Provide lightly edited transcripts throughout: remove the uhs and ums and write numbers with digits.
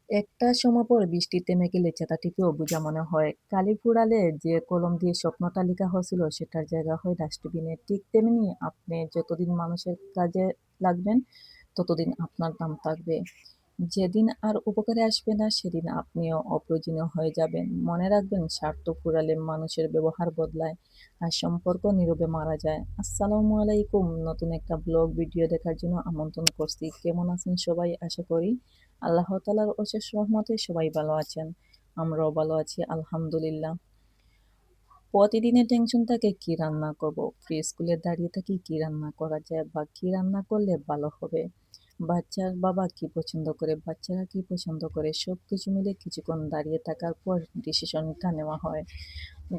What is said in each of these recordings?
একটা সময় পর বৃষ্টি থেমে গেলে চেতাটিকেও বোঝা মনে হয়। কালি ফুরালে যে কলম দিয়ে স্বপ্নটা লেখা হয়েছিল সেটার জায়গা হয় ডাস্টবিনে। ঠিক তেমনি আপনি যতদিন মানুষের কাজে লাগবেন ততদিন আপনার দাম থাকবে। যেদিন আর উপকারে আসবে না সেদিন আপনিও অপ্রয়োজনীয় হয়ে যাবেন। মনে রাখবেন, স্বার্থ ফুরালে মানুষের ব্যবহার বদলায় আর সম্পর্ক নীরবে মারা যায়। আসসালামু আলাইকুম। নতুন একটা ব্লগ ভিডিও দেখার জন্য আমন্ত্রণ করছি। কেমন আছেন সবাই? আশা করি আল্লাহ তাআলার অশেষ রহমতে সবাই ভালো আছেন। আমরাও ভালো আছি আলহামদুলিল্লাহ। প্রতিদিনের টেনশন থাকে কি রান্না করব, ফ্রি স্কুলে দাঁড়িয়ে থাকি কি রান্না করা যায় বা কি রান্না করলে ভালো হবে। বাচ্চার বাবা কি পছন্দ করে, বাচ্চারা কি পছন্দ করে, সব কিছু মিলে কিছুক্ষণ দাঁড়িয়ে থাকার পর ডিসিশনটা নেওয়া হয়।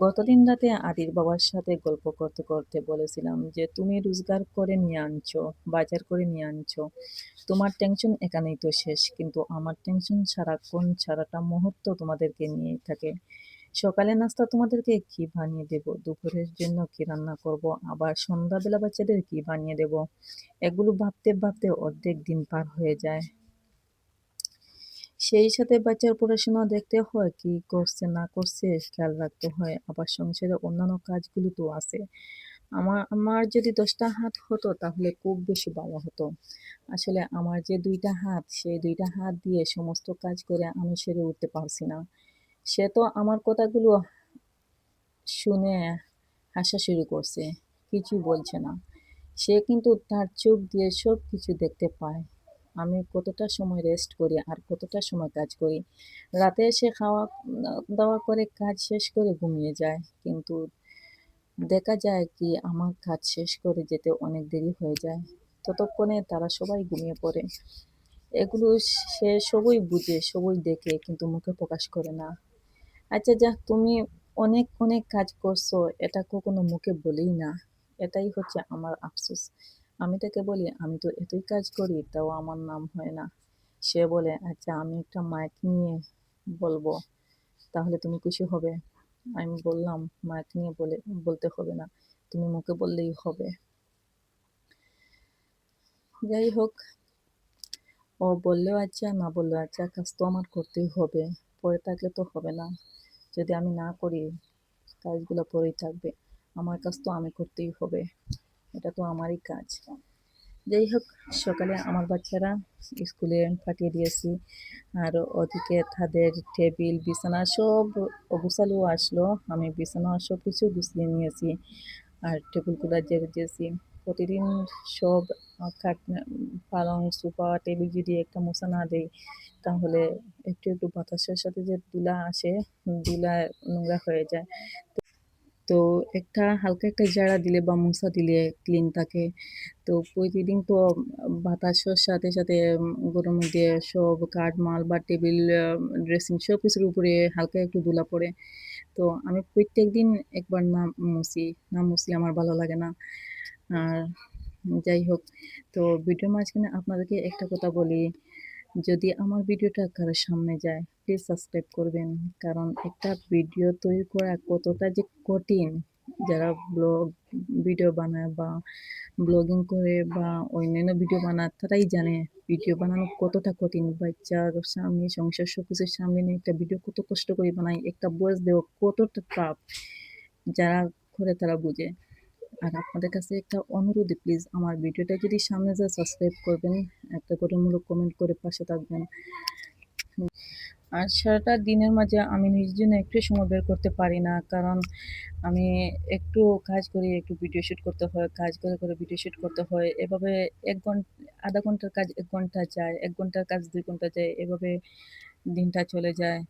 গতদিন রাতে আদির বাবার সাথে গল্প করতে করতে বলেছিলাম যে তুমি রোজগার করে নিয়ে আনছো, বাজার করে নিয়ে আনছো, তোমার টেনশন এখানেই তো শেষ, কিন্তু আমার টেনশন সারাক্ষণ সারাটা মুহূর্ত তোমাদেরকে নিয়েই থাকে। সকালে নাস্তা তোমাদেরকে কি বানিয়ে দেব, দুপুরের জন্য কি রান্না করব, আবার সন্ধ্যাবেলা বাচ্চাদের কি বানিয়ে দেব। এগুলো ভাবতে ভাবতে অর্ধেক দিন পার হয়ে যায়। সেই সাথে বাচ্চার পড়াশোনা দেখতে হয়, কি করছে না করছে খেয়াল রাখতে হয়, আবার সংসারে অন্যান্য কাজগুলো তো আছে। আমার আমার যদি 10টা হাত হতো তাহলে খুব বেশি ভালো হতো। আসলে আমার যে 2টা হাত, সেই 2টা হাত দিয়ে সমস্ত কাজ করে আমি সেরে উঠতে পারছি না। সে তো আমার কথাগুলো শুনে হাসা শুরু করছে, কিছুই বলছে না। সে কিন্তু তার চোখ দিয়ে সব কিছু দেখতে পায়। আমি কতটা সময় রেস্ট করি আর কতটা সময় কাজ করি। রাতে এসে খাওয়া দাওয়া করে কাজ শেষ করে ঘুমিয়ে যায়। কিন্তু দেখা যায় কি আমার কাজ শেষ করে যেতে অনেক দেরি হয়ে যায়। ততক্ষণে তারা সবাই ঘুমিয়ে পড়ে। এগুলো সে সবই বুঝে, সবই দেখে, কিন্তু মুখে প্রকাশ করে না। আচ্ছা যাহ, তুমি অনেক অনেক কাজ করছো, এটা কখনো মুখে বলেই না। এটাই হচ্ছে আমার আফসোস। আমি তাকে বলি আমি তো এতই কাজ করি তাও আমার নাম হয় না। সে বলে আচ্ছা আমি একটা মাইক নিয়ে বলবো, তাহলে তুমি খুশি হবে। আমি বললাম মাইক নিয়ে বলতে হবে না, তুমি মুখে বললেই হবে। যাই হোক, ও বললেও আচ্ছা না বললেও আচ্ছা, কাজ তো আমার করতেই হবে। পরে থাকলে তো হবে না। যদি আমি না করি কাজগুলো পড়েই থাকবে। আমার কাজ তো আমি করতেই হবে, এটা তো আমারই কাজ। যাই হোক, সকালে আমার বাচ্চারা স্কুলে পাঠিয়ে দিয়েছি। আর ওদিকে তাদের টেবিল বিছানা সব অগোছালো আসলো। আমি বিছানা সব কিছু গুছিয়ে নিয়েছি আর টেবিলগুলো ঝেড়ে দিয়েছি। প্রতিদিন সব খাট, পালং, সোফা, টেবিল যদি একটা মোছা না দেই তাহলে একটু একটু বাতাসের সাথে যে ধুলা আসে, ধুলা নোংরা হয়ে যায়। তো একটা হালকা একটা ঝাড়া দিলে বা মোছা দিলে ক্লিন থাকে। তো প্রতিদিন তো বাতাসের সাথে সাথে ঘরের মধ্যে সব কাঠমাল বা টেবিল, ড্রেসিং সব কিছুর উপরে হালকা একটু ধুলা পড়ে। তো আমি প্রত্যেকদিন একবার না না মুছলে আমার ভালো লাগে না। আর যাই হোক, তো ভিডিওর মাঝখানে আপনাদেরকে একটা কথা বলি, যদি আমার ভিডিওটা কারোর সামনে যায় প্লিজ সাবস্ক্রাইব করবেন। কারণ একটা ভিডিও তৈরি করা কতটা যে কঠিন, যারা ভিডিও বানায় বা ব্লগিং করে বা অন্যান্য ভিডিও বানায় তারাই জানে ভিডিও বানানো কতটা কঠিন। বাচ্চার সামনে, সংসার সবকিছুর সামনে নিয়ে একটা ভিডিও কত কষ্ট করে বানাই, একটা ভয়েস দেওয়া কতটা টাফ, যারা করে তারা বুঝে। আর আপনাদের কাছে একটা অনুরোধ, প্লিজ আমার ভিডিওটা যদি সামনে যায় সাবস্ক্রাইব করবেন, একটা গঠনমূলক কমেন্ট করে পাশে থাকবেন। আর সারাটা দিনের মাঝে আমি নিজের জন্য একটু সময় বের করতে পারি না, কারণ আমি একটু কাজ করি, একটু ভিডিও শ্যুট করতে হয়, কাজ করে করে ভিডিও শ্যুট করতে হয়। এভাবে 1 ঘন্টা, আধা ঘন্টার কাজ 1 ঘন্টা যায়, 1 ঘন্টার কাজ 2 ঘন্টা যায়, এভাবে দিনটা চলে যায়।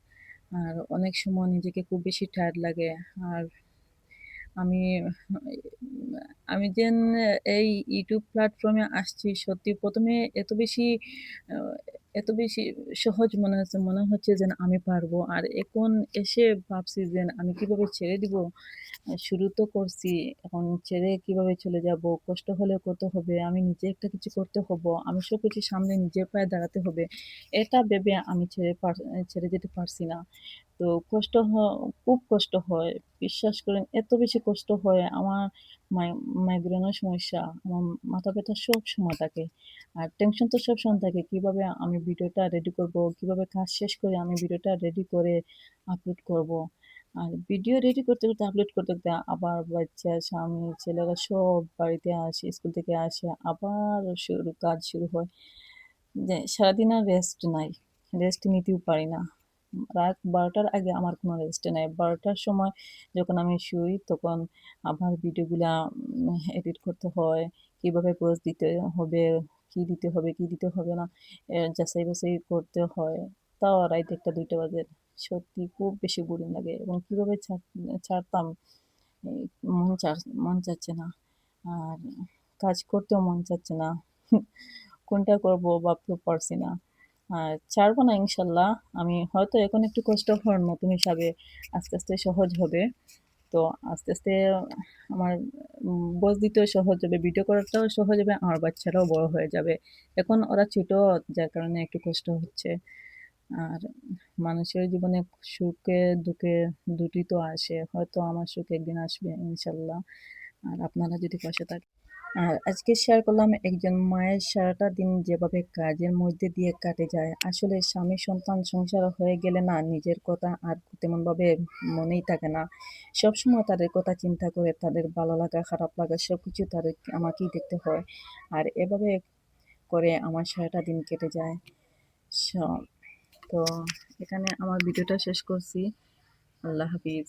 আর অনেক সময় নিজেকে খুব বেশি টায়ার্ড লাগে। আর আমি আমি যেন এই ইউটিউব প্ল্যাটফর্মে আসছি, সত্যি প্রথমে এত বেশি আহ, এত বেশি সহজ মনে হচ্ছে যেন আমি পারবো। আর এখন এসে ভাবছি যে আমি কিভাবে ছেড়ে দিব। শুরু তো করছি, এখন ছেড়ে কিভাবে চলে যাব, কষ্ট হলে করতে হবে, আমি নিজে একটা কিছু করতে হবো, আমি সব কিছু সামনে নিজের পায়ে দাঁড়াতে হবে। এটা ভেবে আমি ছেড়ে যেতে পারছি না। তো খুব কষ্ট হয়। বিশ্বাস করেন এত বেশি কষ্ট হয় আমার মাই মাইগ্রেনের সমস্যা, আমার মাথা ব্যথা সবসময় থাকে। আর টেনশন তো সবসময় থাকে কিভাবে আমি ভিডিওটা রেডি করব, কিভাবে কাজ শেষ করে আমি ভিডিওটা রেডি করে আপলোড করব। আর ভিডিও রেডি করতে, আপলোড করতে আবার বাচ্চা, স্বামী, ছেলেরা সব বাড়িতে আসে, স্কুল থেকে আসে, আবার কাজ শুরু হয়। যে সারাদিন আর রেস্ট নাই। রেস্ট নিতেও পারি না। রাত ১২টার আগে আমার কোনো রেস্ট নাই। ১২টার সময় যখন আমি শুই তখন আবার ভিডিওগুলা এডিট করতে হয়। কিভাবে পোজ দিতে হবে, কি দিতে হবে, কি দিতে হবে না যাচাই-বাছাই করতে হয়। তাও রাইত ১টা-২টা বাজে। সত্যি খুব বেশি বোরিং লাগে এবং কিভাবে ছাড়তাম এই মন চাচ্ছে না। আর কাজ করতেও মন চাচ্ছে না। কোনটা করব ভাবতেও পারছি না। আর ছাড়বো না ইনশাল্লাহ। আমি হয়তো এখন একটু কষ্ট হয় নতুন হিসাবে আস্তে সহজ হবে। তো আস্তে আমার ভয়েস দিতেও সহজ হবে, ভিডিও করাটাও সহজ হবে, আমার বাচ্চারাও বড় হয়ে যাবে। এখন ওরা ছোট যার কারণে একটু কষ্ট হচ্ছে। আর মানুষের জীবনে সুখে দুঃখে দুটোই তো আসে। হয়তো আমার সুখ একদিন আসবে ইনশাল্লাহ। আর আপনারা যদি পাশে থাকেন। আর আজকে শেয়ার করলাম একজন মায়ের সারাটা দিন যেভাবে কাজের মধ্যে দিয়ে কাটে যায়। আসলে স্বামী সন্তান সংসার হয়ে গেলে না নিজের কথা আর তেমনভাবে মনেই থাকে না। সবসময় তাদের কথা চিন্তা করে তাদের ভালো লাগা খারাপ লাগা সবকিছু তাদের আমাকেই দেখতে হয়। আর এভাবে করে আমার সারাটা দিন কেটে যায়। স তো এখানে আমার ভিডিওটা শেষ করছি। আল্লাহ হাফিজ।